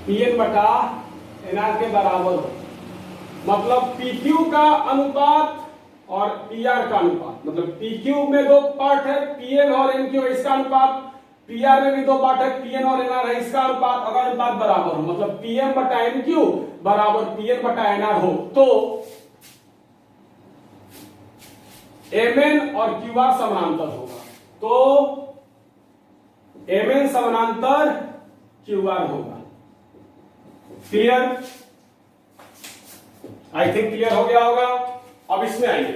Pn बटा Nr के बराबर हो, मतलब PQ का अनुपात और PR का अनुपात, मतलब PQ में दो पार्ट है Pn और NQ, इसका अनुपात, PR में भी दो पार्ट है Pn और Nr है, इसका अनुपात, अगर अनुपात बराबर हो, मतलब Pm बटा NQ बराबर Pn बटा Nr हो, तो Mn और QR समानांतर होगा, तो Mn समानांतर QR होगा। क्लियर? आई थिंक क्लियर हो गया होगा। अब इसमें आइए,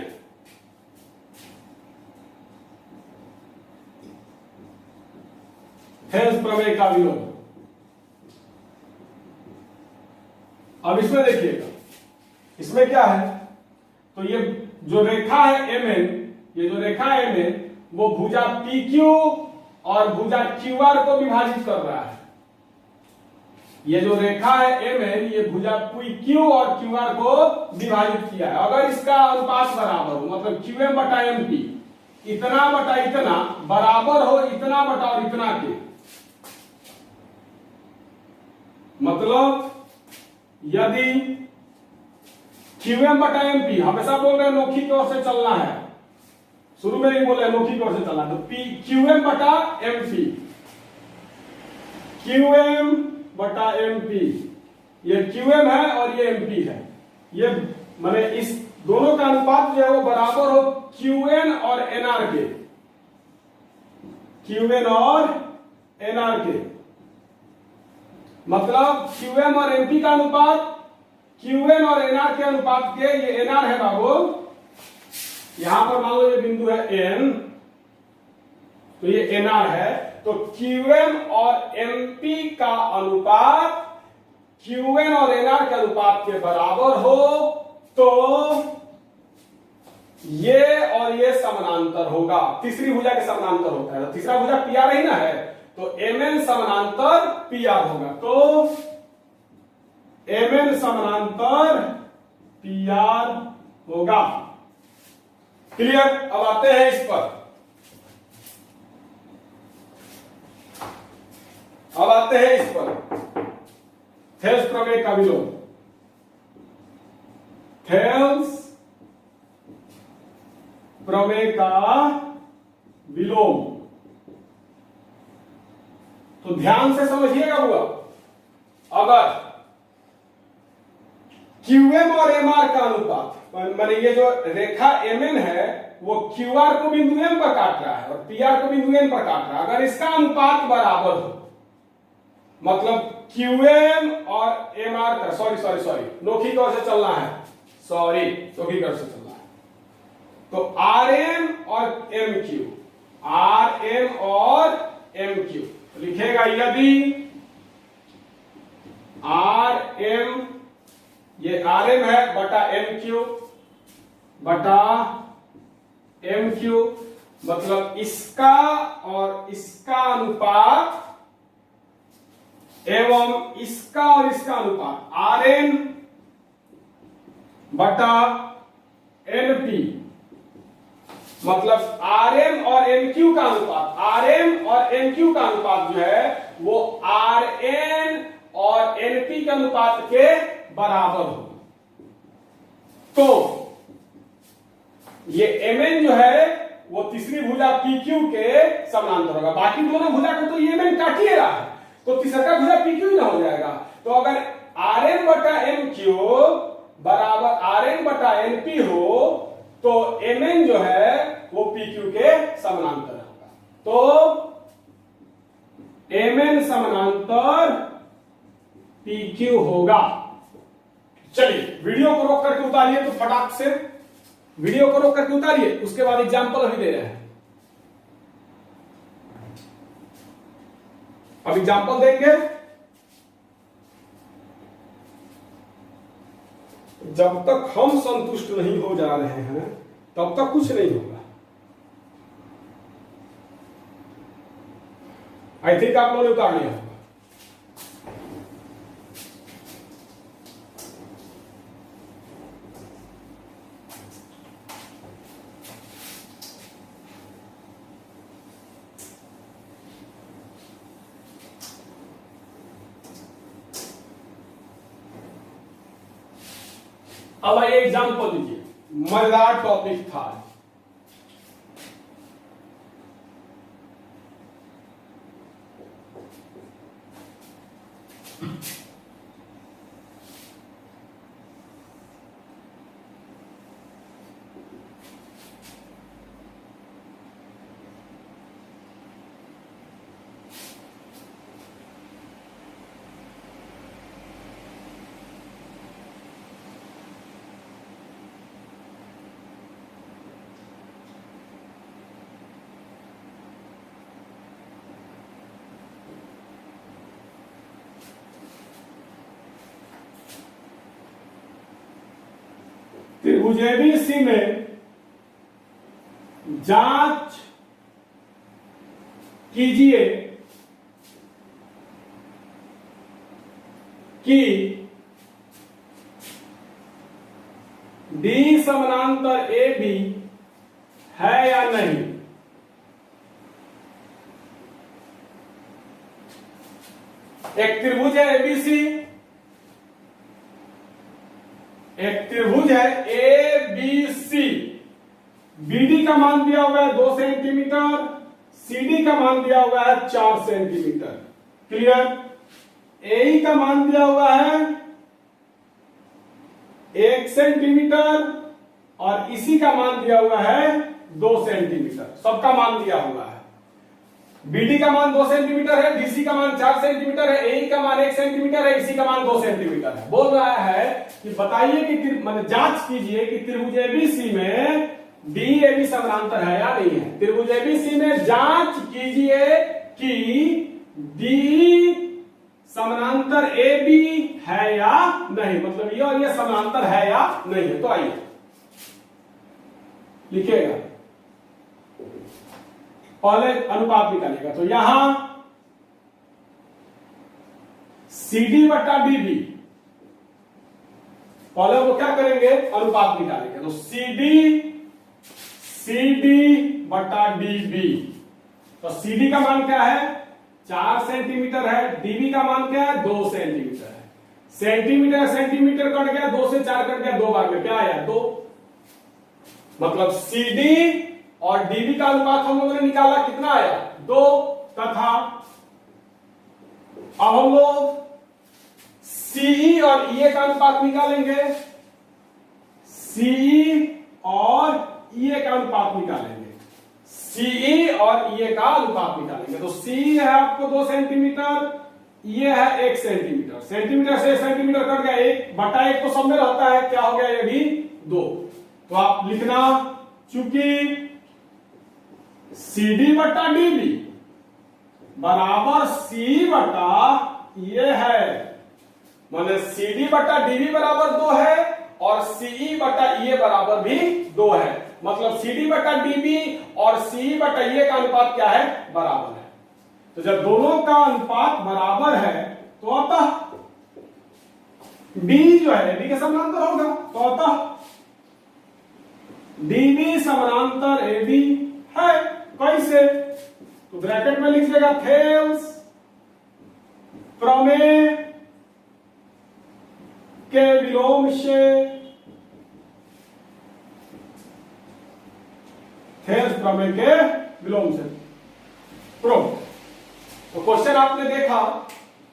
हेल्स प्रमेय का विलोम। अब इसमें देखिएगा, इसमें क्या है, तो ये जो रेखा है Mn, ये जो रेखा है Mn, वो भुजा PQ और भुजा QR को विभाजित कर रहा है। ये जो रेखा है Mn, ये भुजा PQ और QR को विभाजित किया है। अगर इसका अनुपात बराबर हो, मतलब QM बटा MP, इतना बटा इतना बराबर हो इतना बटा और इतना के, मतलब यदि QM बटा MP, हमेशा बोल रहे हैं नोखी की ओर से चलना है, शुरू में ही बोल रहे हैं नोखी की ओर से चलना है, तो QM बटा MP, QM बटा MP, ये QM है और ये MP है, ये माने इस दोनों का अनुपात जो है वो बराबर हो QN और NR के, QN और NR के, मतलब QM और MP का अनुपात QN और NR के अनुपात के, ये NR है बाबू, यहां पर मान लो ये बिंदु है N, तो ये NR है, तो QM और MP का अनुपात QN और NR के अनुपात के बराबर हो, तो ये और ये समानांतर होगा, तीसरी भुजा के समानांतर होता है, तो तीसरा भुजा PR ही ना है, तो Mn समानांतर PR होगा, तो Mn समानांतर PR होगा। क्लियर? अब आते हैं इस पर, अब आते हैं इस पर, थेल्स प्रमेय का विलोम। थेल्स प्रमेय का विलोम, तो ध्यान से समझिएगा हुआ, अगर QM और MR का अनुपात, माने ये जो रेखा Mn है वो QR को बिंदु M पर काट रहा है और PR को बिंदु N पर काट रहा है, अगर इसका अनुपात बराबर हो, मतलब QM और MR का, सॉरी नोखी की ओर से चलना है, नोखी की ओर से चलना है, तो RM और MQ, RM और MQ लिखेगा, यदि RM, ये RM है बटा MQ बटा MQ, मतलब इसका और इसका अनुपात एवं इसका और इसका अनुपात Rn बटा NP, मतलब Rm और NQ का अनुपात, Rm और NQ का अनुपात जो है वो Rn और NP के अनुपात के बराबर हो, तो ये Mn जो है वो तीसरी भुजा PQ के समानांतर होगा, बाकी दोनों भुजा को तो ये Mn काट ही रहा है, तो तीसरा भुजा PQ ही ना हो जाएगा, तो अगर Rn बटा MQ बराबर Rn बटा NP हो, तो Mn जो है वो PQ के समानांतर होगा, तो Mn समानांतर PQ होगा। चलिए वीडियो को रोक करके उतारिए, तो फटाक से वीडियो को रोक करके उतारिए, उसके बाद एग्जाम्पल अभी दे रहे हैं, अब एग्जाम्पल देंगे, जब तक हम संतुष्ट नहीं हो जा रहे हैं तब तक कुछ नहीं होगा। आई थिंक आप लोगों ने उतार लिया। अब आइए एग्जाम्पल लीजिए, मजेदार टॉपिक था। त्रिभुज एबीसी में जांच कीजिए कि डी समानांतर ए बी है या नहीं। एक त्रिभुज है एबीसी, एक त्रिभुज है ए बी सी, बीडी का मान दिया हुआ है 2 सेंटीमीटर, सीडी का मान दिया हुआ है 4 सेंटीमीटर। क्लियर? ए का मान दिया हुआ है 1 सेंटीमीटर और इसी का मान दिया हुआ है 2 सेंटीमीटर, सबका मान दिया हुआ है। बीडी का मान 2 सेंटीमीटर है, डीसी का मान 4 सेंटीमीटर है, ए का मान 1 सेंटीमीटर है, इसी का मान 2 सेंटीमीटर है। बोल रहा है कि बताइए कि मतलब जांच कीजिए कि त्रिभुज एबीसी में डी एबी समानांतर है या नहीं है। त्रिभुज एबीसी में जांच कीजिए कि डी समानांतर ए बी है या नहीं, मतलब ये और ये समानांतर है या नहीं है। तो आइए लिखिएगा, पहले अनुपात निकालेगा। तो यहां CD बटा DB, पहले वो क्या करेंगे, अनुपात निकालेंगे। तो CD बटा DB, तो CD का मान क्या है 4 सेंटीमीटर है, DB का मान क्या है 2 सेंटीमीटर है। सेंटीमीटर सेंटीमीटर कट गया, 2 से 4 कट गया, 2 बार में क्या आया 2, मतलब CD और DB का अनुपात हम लोगों ने निकाला, कितना आया 2, तथा अब हम लोग CE और EA का अनुपात निकालेंगे, CE और EA का अनुपात निकालेंगे, CE और EA का अनुपात निकालेंगे। तो CE है आपको 2 सेंटीमीटर, EA है 1 सेंटीमीटर, सेंटीमीटर से सेंटीमीटर कट गया, 1 बटा 1 तो सब में रहता है, क्या हो गया ये भी 2। तो आप लिखना, चूंकि CD बटा DB बराबर C बटा ये है, माने CD बटा DB बराबर 2 है और CE बटा ये बराबर भी 2 है, मतलब CD बटा DB और CE बटा ये का अनुपात क्या है, बराबर है। तो जब दोनों का अनुपात बराबर है तो अतः D जो है AB के समानांतर होगा, तो अतः DB समानांतर AB है। कैसे? तो ब्रैकेट में लिखिएगा, थेल्स प्रमेय के विलोम से, थेल्स प्रमेय के विलोम से प्रूव। तो क्वेश्चन आपने देखा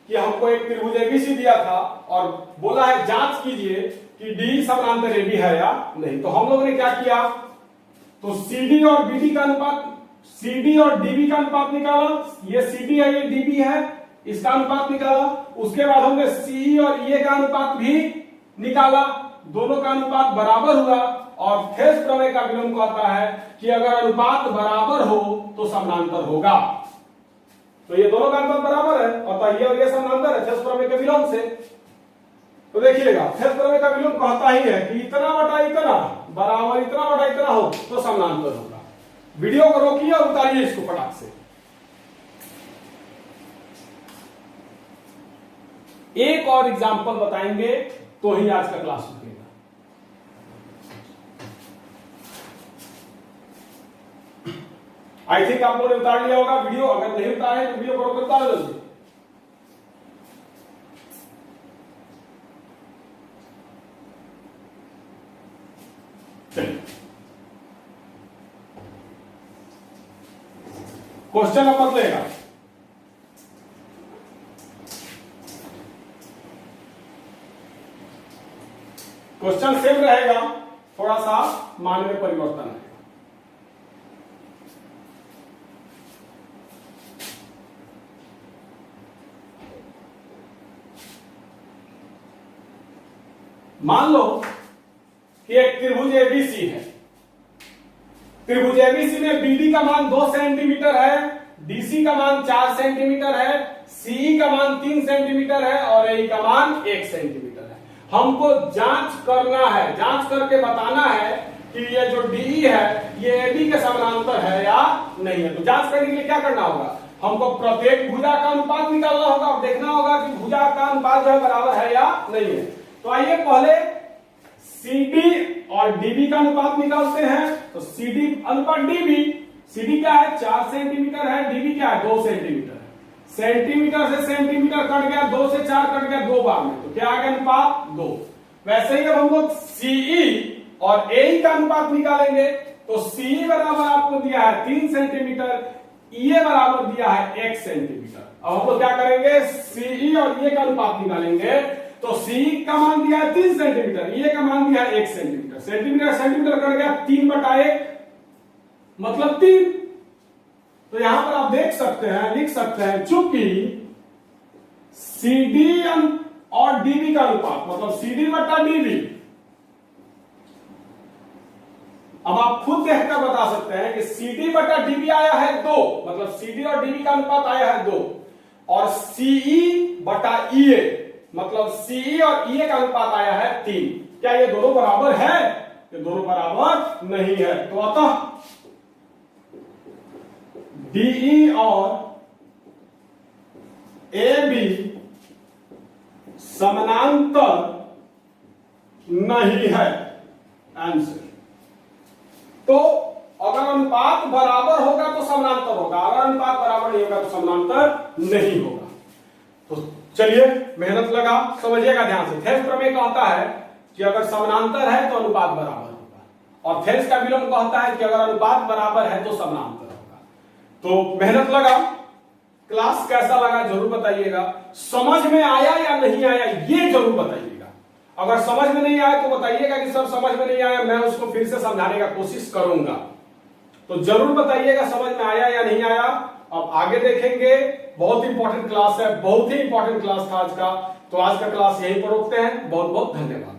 कि हमको एक त्रिभुज एबीसी दिया था और बोला है जांच कीजिए कि डी समानांतर एबी है या नहीं। तो हम लोगों ने क्या किया, तो CD और BD का अनुपात, CD और DB का अनुपात निकाला, ये CD है ये DB है, इसका अनुपात निकाला। उसके बाद हमने CE और EA का अनुपात भी निकाला, दोनों का अनुपात बराबर हुआ और थेल्स प्रमेय का विलोम कहता है कि अगर अनुपात बराबर हो तो समानांतर होगा। तो ये दोनों का अनुपात बराबर है और ये समानांतर है थेल्स प्रमेय के विलोम से। तो देखिएगा, थेल्स प्रमेय का विलोम कहता ही है कि इतना बटा इतना बराबर इतना बटा इतना हो तो समानांतर होगा। वीडियो को रोकिए और उतारिए इसको फटाक से। एक और एग्जांपल बताएंगे तो ही आज का क्लास रुकेगा। आई थिंक आप लोगों ने उतार लिया होगा वीडियो, अगर नहीं उतारे तो वीडियो को रोक उतार दीजिए। चलिए क्वेश्चन अब बदलेगा। क्वेश्चन सेम रहेगा, थोड़ा सा मान में परिवर्तन है। मान लो कि एक त्रिभुज एबीसी है। त्रिभुज एबीसी में बीडी का मान 2 सेंटीमीटर है, डीसी का मान 4 सेंटीमीटर है, सीई का मान 3 सेंटीमीटर है और एई का मान 1 सेंटीमीटर है। हमको जांच करना है, जांच करके बताना है कि ये जो डीई है ये एबी के समानांतर है या नहीं है। तो जांच करने के लिए क्या करना होगा, हमको प्रत्येक भुजा का अनुपात निकालना होगा और देखना होगा कि भुजा का अनुपात जो है बराबर है या नहीं है। तो आइए पहले CD और DB का अनुपात निकालते हैं। तो CD अनुपात DB, CD क्या है 4 सेंटीमीटर है, DB क्या है 2 सेंटीमीटर है। सेंटीमीटर से सेंटीमीटर कट गया, 2 से 4 कट गया 2 बार में, तो क्या आ गया अनुपात 2। वैसे ही अब हम लोग CE और AE का अनुपात निकालेंगे। तो CE बराबर आपको दिया है 3 सेंटीमीटर, EA बराबर दिया है 1 सेंटीमीटर। अब हम लोग क्या करेंगे, CE और EA का अनुपात निकालेंगे। तो सी का मान दिया है 3 सेंटीमीटर, ये का मान दिया है 1 सेंटीमीटर। सेंटीमीटर सेंटीमीटर कर गया 3/1 मतलब 3। तो यहां पर आप देख सकते हैं, लिख सकते हैं, चूंकि CD और DB का अनुपात मतलब CD/DB, अब आप खुद देखकर बता सकते हैं कि CD/DB आया है 2, मतलब CD और DB का अनुपात आया है 2 और CE/EA मतलब CE और EA का अनुपात आया है 3। क्या ये दोनों बराबर है? ये दोनों बराबर नहीं है। तो अतः DE और AB समानांतर नहीं है आंसर। तो अगर अनुपात बराबर होगा तो समानांतर होगा, अगर अनुपात बराबर नहीं होगा तो समानांतर नहीं होगा। तो चलिए मेहनत लगा, समझिएगा ध्यान से। थेल्स प्रमेय कहता है कि अगर समानांतर है तो अनुपात बराबर होगा, और थेल्स का विलोम कहता है कि अगर अनुपात बराबर है तो समानांतर होगा। तो मेहनत लगा। क्लास कैसा लगा जरूर बताइएगा। समझ में आया या नहीं आया ये जरूर बताइएगा। अगर समझ में नहीं आया तो बताइएगा कि सर समझ में नहीं आया, मैं उसको फिर से समझाने का कोशिश करूंगा। तो जरूर बताइएगा समझ में आया या नहीं आया। अब आगे देखेंगे, बहुत इंपॉर्टेंट क्लास है, बहुत ही इंपॉर्टेंट क्लास था आज का। तो आज का क्लास यहीं पर रोकते हैं। बहुत बहुत धन्यवाद।